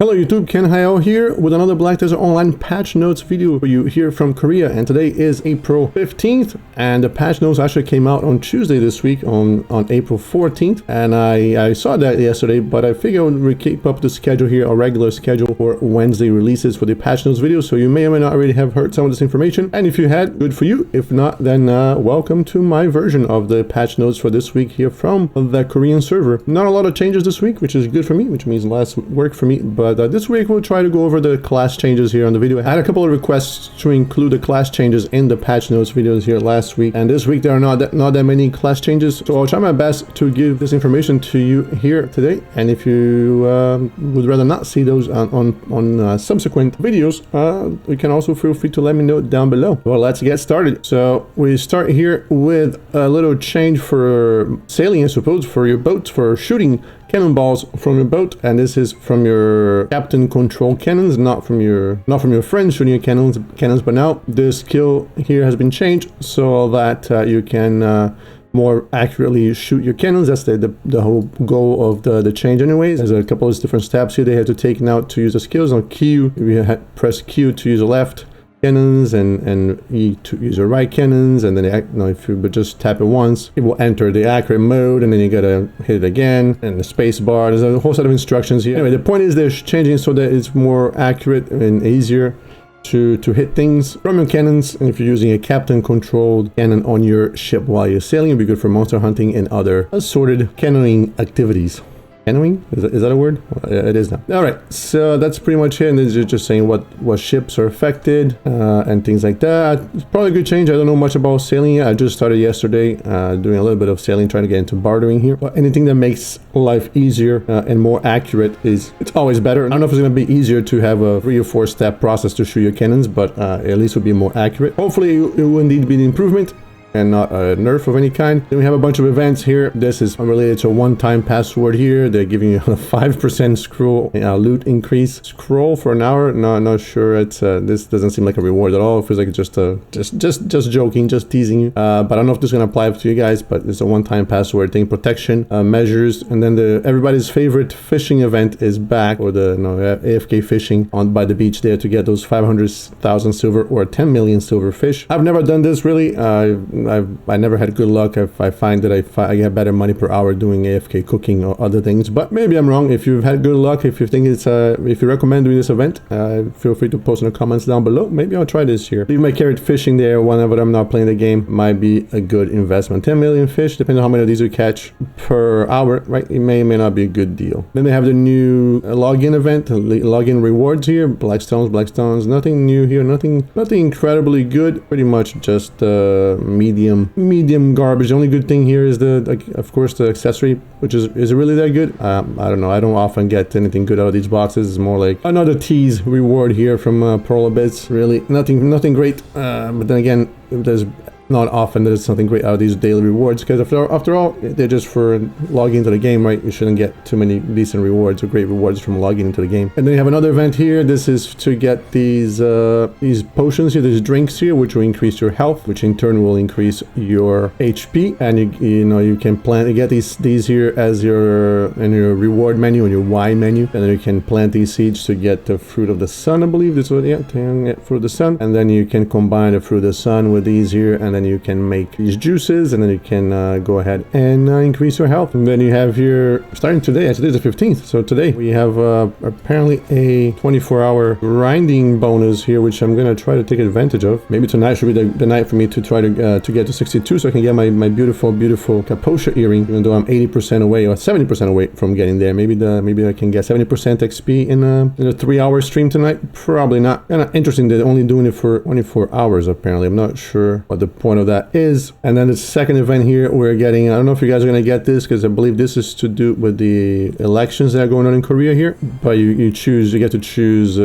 Hello YouTube, Ken Hayao here with another Black Desert Online patch notes video for you here from Korea, and today is April 15th and the patch notes actually came out on Tuesday this week on April 14th, and I saw that yesterday, but I figured we'd keep up the schedule here, a regular schedule for Wednesday releases for the patch notes video, so you may or may not already have heard some of this information, and if you had, good for you. If not, then welcome to my version of the patch notes for this week here from the Korean server. Not a lot of changes this week, which is good for me, which means less work for me, but this week we'll try to go over the class changes here on the video. I had a couple of requests to include the class changes in the patch notes videos here last week, and this week there are not that many class changes, so I'll try my best to give this information to you here today. And if you would rather not see those on subsequent videos, you can also feel free to let me know down below. Well, let's get started. So we start here with a little change for sailing, I suppose, for your boats, for shooting cannonballs from your boat, and this is from your captain control cannons, not from your friends shooting your cannons. But now this skill here has been changed so that you can more accurately shoot your cannons. That's the whole goal of the change anyways. There's a couple of different steps here they have to take now to use the skills. On Q, you press Q to use the left cannons, and E to use your right cannons, and then if you just tap it once, it will enter the accurate mode, and then you gotta hit it again, and the space bar. There's a whole set of instructions here. Anyway, the point is they're changing so that it's more accurate and easier to hit things from your cannons. And if you're using a captain controlled cannon on your ship while you're sailing, it'll be good for monster hunting and other assorted cannoning activities. Canoeing? Is that a word? It is now. All right, so that's pretty much it. And this is just saying what ships are affected and things like that. It's probably a good change. I don't know much about sailing yet. I just started yesterday doing a little bit of sailing, trying to get into bartering here. But anything that makes life easier and more accurate it's always better. I don't know if it's going to be easier to have a 3 or 4 step process to shoot your cannons, but at least it will be more accurate. Hopefully it will indeed be an improvement and not a nerf of any kind. Then we have a bunch of events here. This is related to a one-time password here. They're giving you a 5% scroll loot increase. Scroll for an hour. No, I'm not sure. It's this doesn't seem like a reward at all. It feels like it's just joking, just teasing you. But I don't know if this is gonna apply to you guys. But it's a one-time password thing. Protection measures, and then everybody's favorite fishing event is back, or the AFK fishing by the beach there to get those 500,000 silver or 10 million silver fish. I've never done this really. I never had good luck. I find that I get better money per hour doing AFK cooking or other things, but maybe I'm wrong. If you've had good luck, if you think if you recommend doing this event, feel free to post in the comments down below. Maybe I'll try this here. Leave my carrot fishing there whenever I'm not playing the game. Might be a good investment. 10 million fish, depending on how many of these we catch per hour, right? It may or may not be a good deal. Then they have the new login event, login rewards here. Blackstones. Nothing new here. Nothing incredibly good. Pretty much just medium garbage. The only good thing here is of course the accessory, which is it really that good? I don't know. I don't often get anything good out of these boxes. It's more like another tease reward here from Pearl Abyss. Really nothing great, but then again, there's not often there's something great out of these daily rewards, because after all, they're just for logging into the game, right? You shouldn't get too many decent rewards or great rewards from logging into the game. And then you have another event here. This is to get these potions here, these drinks here, which will increase your health, which in turn will increase your HP. And you can plant. You get these here as in your reward menu, on your Y menu, and then you can plant these seeds to get the fruit of the sun. I believe this is fruit of the sun, and then you can combine the fruit of the sun with these here, and then you can make these juices, and then you can go ahead and increase your health. And then you have here, starting today, actually is the 15th, so today we have apparently a 24-hour grinding bonus here, which I'm gonna try to take advantage of. Maybe tonight should be the night for me to try to get to 62, so I can get my beautiful Kaposha earring, even though I'm 80% away or 70% away from getting there. Maybe I can get 70% XP in a 3-hour stream tonight. Probably not. Kind of interesting. They're only doing it for 24 hours apparently. I'm not sure what the point of that is. And then the second event here, we're getting, I don't know if you guys are going to get this, because I believe this is to do with the elections that are going on in Korea here, but you get to choose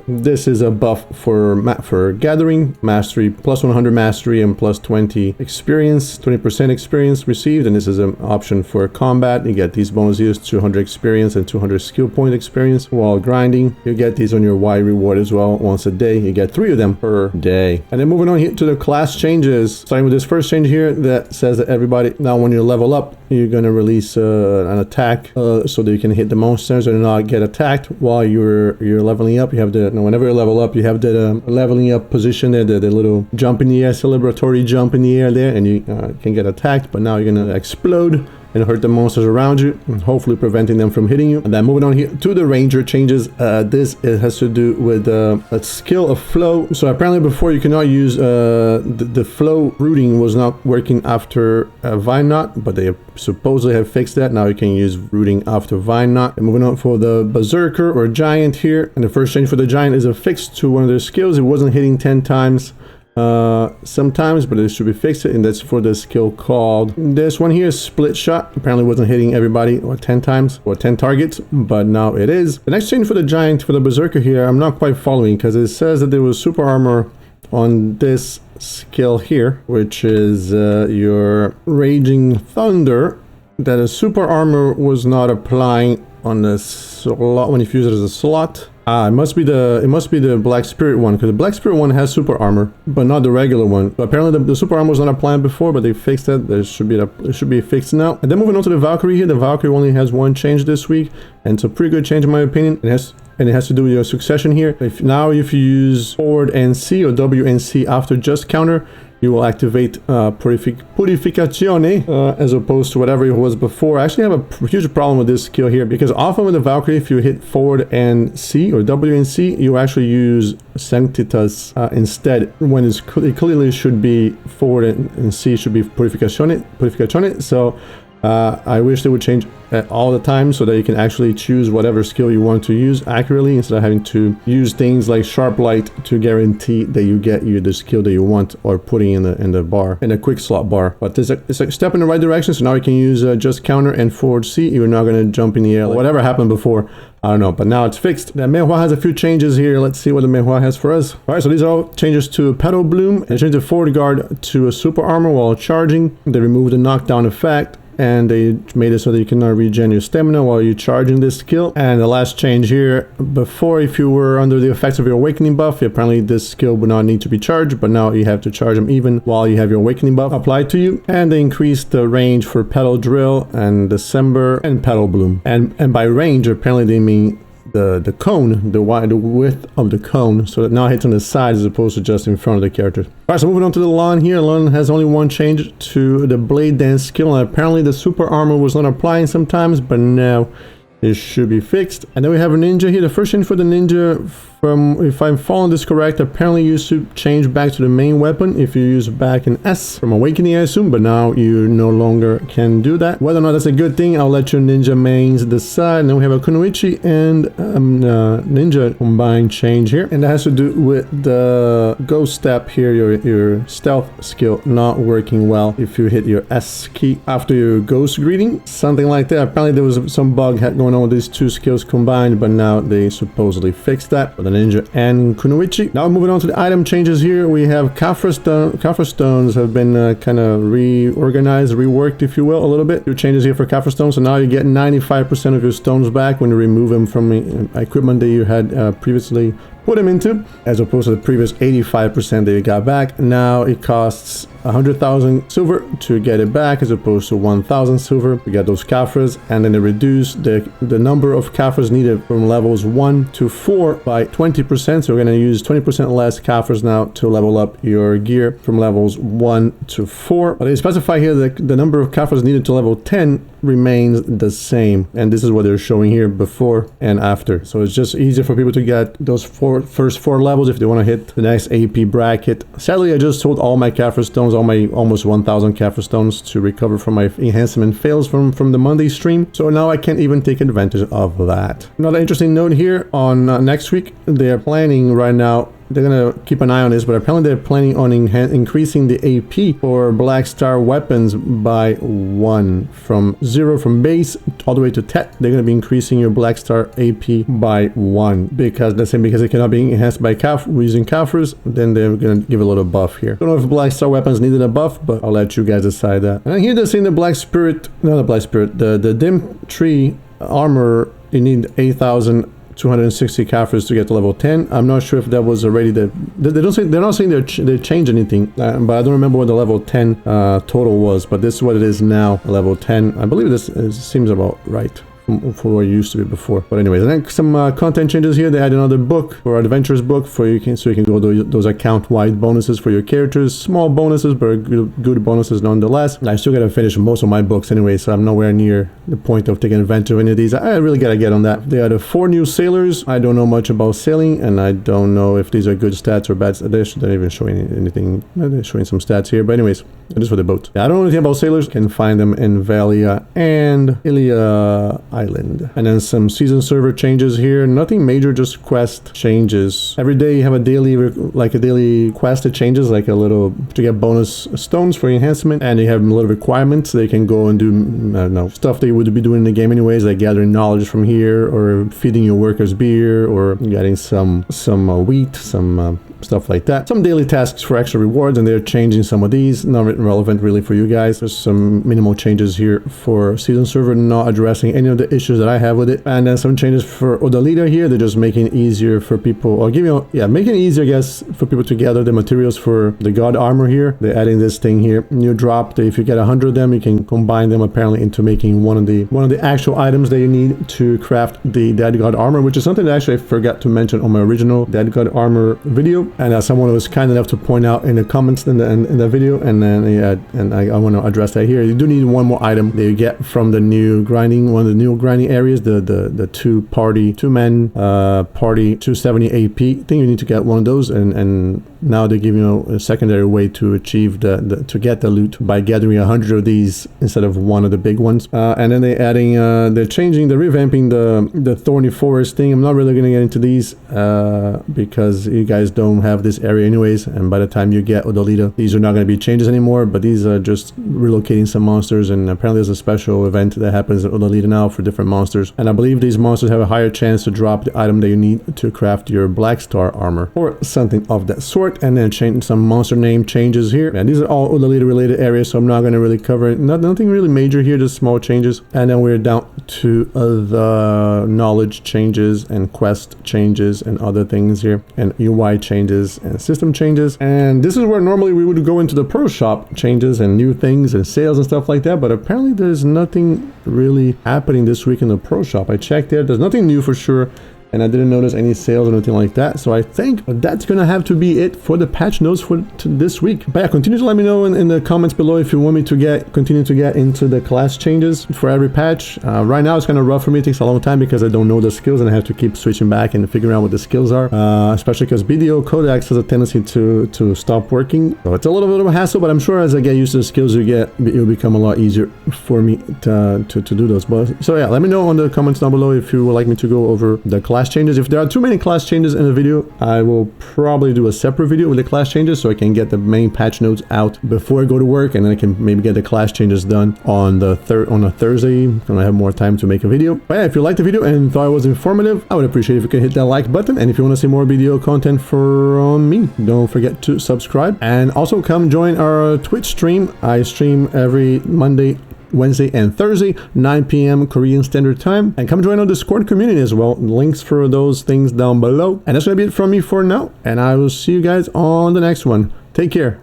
this is a buff for gathering mastery, plus 100 mastery and plus 20 experience, 20% experience received. And this is an option for combat. You get these bonuses, 200 experience and 200 skill point experience while grinding. You get these on your Y reward as well once a day. You get 3 of them per day. And then moving on here to the class change changes, starting with this first change here that says that everybody, now when you level up, you're going to release an attack so that you can hit the monsters and not get attacked while you're leveling up. You have the, whenever you level up, you have the leveling up position there, the little jump in the air, celebratory jump in the air there, and you can get attacked, but now you're going to explode and hurt the monsters around you, hopefully preventing them from hitting you. And then moving on here to the ranger changes, it has to do with a skill of flow. So apparently before you cannot use the flow rooting was not working after Vine Knot, but they supposedly have fixed that. Now you can use rooting after Vine Knot. And moving on for the berserker or giant here, and the first change for the giant is a fix to one of their skills. It wasn't hitting 10 times sometimes, but it should be fixed, and that's for the skill called, this one here, split shot. Apparently wasn't hitting everybody or 10 times or 10 targets, but now it is. The next change for the giant, for the berserker here, I'm not quite following, because it says that there was super armor on this skill here, which is your raging thunder, that a super armor was not applying on the slot when you use it as a slot. It must be the Black Spirit one, because the Black Spirit one has super armor, but not the regular one. So apparently the super armor was not applied before, but they fixed it. It should be fixed now. And then moving on to the Valkyrie here, the Valkyrie only has one change this week, and it's a pretty good change in my opinion. It has to do with your succession here. If you use forward and C or W and C after just counter, you will activate Purificazione as opposed to whatever it was before. I actually have a huge problem with this skill here, because often with the Valkyrie, if you hit forward and C or W and C, you actually use Sanctitas instead, when it clearly should be forward and C should be Purificazione. So I wish they would change all the time so that you can actually choose whatever skill you want to use accurately, instead of having to use things like sharp light to guarantee that you get the skill that you want, or putting in the bar, in a quick slot bar. But it's a step in the right direction. So now you can use just counter and forward C. You're not going to jump in the air like whatever happened before. I don't know, but now it's fixed. The Mehua has a few changes here. Let's see what the Mehua has for us. All right, so these are all changes to Petal Bloom. They changed the forward guard to a super armor while charging. They removed the knockdown effect, and they made it so that you cannot regen your stamina while you're charging this skill. And the last change here, before, if you were under the effects of your awakening buff, apparently this skill would not need to be charged, but now you have to charge them even while you have your awakening buff applied to you. And they increased the range for Petal Drill and December and Petal Bloom. And by range, apparently they mean the cone, the width of the cone, so that now it hits on the sides as opposed to just in front of the character. All right, so moving on to the Lon here. Lon has only one change to the Blade Dance skill, and apparently the super armor was not applying sometimes, but now it should be fixed. And then we have a ninja here. The first change for the ninja, from, if I'm following this correct, apparently you should change back to the main weapon if you use back in S from Awakening, I assume, but now you no longer can do that. Whether or not that's a good thing, I'll let your ninja mains decide. And then we have a Kunoichi and ninja combined change here, and that has to do with the ghost step here, your stealth skill not working well if you hit your S key after your ghost greeting, something like that. Apparently there was some bug going on with these two skills combined, but now they supposedly fixed that for the ninja and Kunoichi. Now moving on to the item changes here, we have Khafra Stone. Khafra Stones have been kind of reorganized, reworked, if you will, a little bit. Two changes here for Khafra Stones. So now you get 95% of your stones back when you remove them from equipment that you had previously put them into, as opposed to the previous 85% that you got back. Now it costs 100,000 silver to get it back, as opposed to 1,000 silver to get those Khafras. And then they reduce the number of Khafras needed from levels 1 to 4 by 20%. So we're going to use 20% less Khafras now to level up your gear from levels 1 to 4. But they specify here that the number of Khafras needed to level 10 remains the same, and this is what they're showing here before and after. So it's just easier for people to get those first four levels if they want to hit the next AP bracket. Sadly, I just sold all my Khafra stones, all my almost 1,000 Khafra stones, to recover from my enhancement fails from the Monday stream. So now I can't even take advantage of that. Another interesting note here on next week, they are planning right now, they're gonna keep an eye on this, but apparently they're planning on increasing the AP for Black Star weapons by 1 from 0 from base all the way to 10. They're gonna be increasing your Black Star AP by 1 because it cannot be enhanced by using Khafras. Then they're gonna give a little buff here. Don't know if Black Star weapons needed a buff, but I'll let you guys decide that. And then here they're saying the Black Spirit, not the Black Spirit, the Dim Tree armor, you need 8,000 260 Caphras to get to level 10. I'm not sure if that was already the... They're not saying they changed anything, but I don't remember what the level 10 total was, but this is what it is now, level 10. I believe this seems about right for what it used to be before. But anyways, and then some content changes here. They add another book or adventures book so you can go to those account-wide bonuses for your characters. Small bonuses, but good bonuses nonetheless. And I still gotta finish most of my books anyway, so I'm nowhere near the point of taking advantage of any of these. I really gotta get on that. They added 4 new sailors. I don't know much about sailing, and I don't know if these are good stats or bad stats. They're not even showing anything. They're showing some stats here, but anyways, just for the boat. Yeah, I don't know anything about sailors. You can find them in Valia and Ilia Island. And then some season server changes here. Nothing major, just quest changes. Every day you have a daily quest that changes, like a little to get bonus stones for enhancement, and you have little requirements. They can go and do, I don't know, stuff they would be doing in the game anyways, like gathering knowledge from here, or feeding your workers beer, or getting some wheat, some stuff like that. Some daily tasks for extra rewards, and they're changing some of these. Not relevant really for you guys. There's some minimal changes here for season server, not addressing any of the issues that I have with it. And then some changes for Odalita here. They're just making it easier for people, or making it easier, I guess, for people to gather the materials for the god armor here. They're adding this thing here. New drop. If you get 100 of them, you can combine them apparently into making one of the actual items that you need to craft the dead god armor, which is something that actually I forgot to mention on my original dead god armor video. And someone was kind enough to point out in the comments in the video, and then I want to address that here. You do need one more item that you get from the new grinding, one of the new grinding areas, the two-man party 270 AP. I think you need to get one of those, and now they give you a secondary way to achieve to get the loot by gathering 100 of these instead of one of the big ones. And then they're revamping the Thorny Forest thing. I'm not really going to get into these because you guys don't have this area anyways, and by the time you get Odalita, these are not going to be changes anymore, but these are just relocating some monsters, and apparently there's a special event that happens at Odalita now for different monsters, and I believe these monsters have a higher chance to drop the item that you need to craft your Black Star armor or something of that sort. And then change some monster name changes here, and these are all Odalita related areas, so I'm not going to really cover it. Nothing really major here, just small changes. And then we're down to the knowledge changes and quest changes and other things here, and UI changes and system changes. And this is where normally we would go into the pro shop changes and new things and sales and stuff like that, but apparently there's nothing really happening this week in the pro shop. I checked there's nothing new for sure, and I didn't notice any sales or anything like that. So I think that's gonna have to be it for the patch notes for this week. But yeah, continue to let me know in the comments below if you want me to continue to get into the class changes for every patch. Right now it's kind of rough for me. It takes a long time because I don't know the skills, and I have to keep switching back and figuring out what the skills are, especially because BDO Codex has a tendency to stop working. So it's a little bit of a hassle, but I'm sure as I get used to the skills it'll become a lot easier for me to do those. But so yeah, let me know in the comments down below if you would like me to go over the class changes. If there are too many class changes in a video, I will probably do a separate video with the class changes so I can get the main patch notes out before I go to work, and then I can maybe get the class changes done on a Thursday when I have more time to make a video. But yeah, if you liked the video and thought it was informative, I would appreciate if you could hit that like button. And if you want to see more video content from me, don't forget to subscribe, and also come join our Twitch stream. I stream every Monday, Wednesday and Thursday, 9 p.m. Korean Standard Time. And come join our Discord community as well. Links for those things down below. And that's going to be it from me for now. And I will see you guys on the next one. Take care.